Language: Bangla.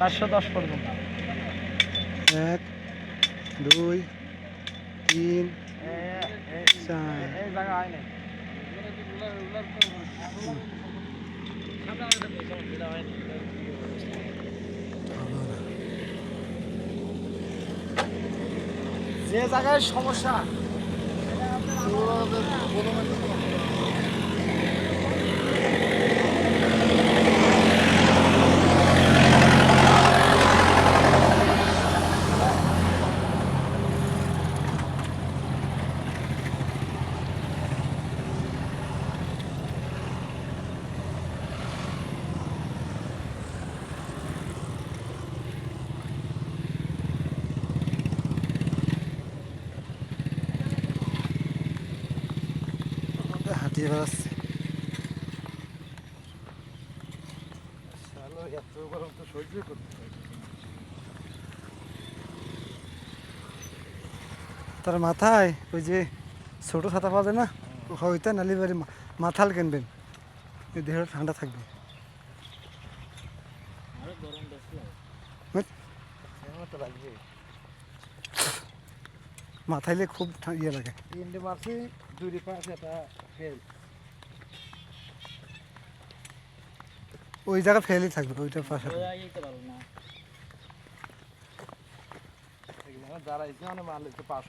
410 পর্যন্ত। 1 2 3 4 এই জায়গা হয় নাই। যে জায়গায় সমস্যা হাঁটিয়ে বেড়াচ্ছে। এত গরম তো সহ্য করতে পারি। তার মাথায় ওই যে ছোট ছাতা পাওয়া যায় না, হইতে নালি বাড়ি মাথাল কিনবেন, দেহ ঠান্ডা থাকবে। আরো গরম বেশি হয়। তো লাগবে। মাথাইলে খুব ইয়ে লাগে। 3টে মারছি, 2 পাশে এটা ফেল। ওই জায়গা ফেলই থাকবে, ওইটার পাশে। দাঁড়াইছে মানে মারলে তো পাশ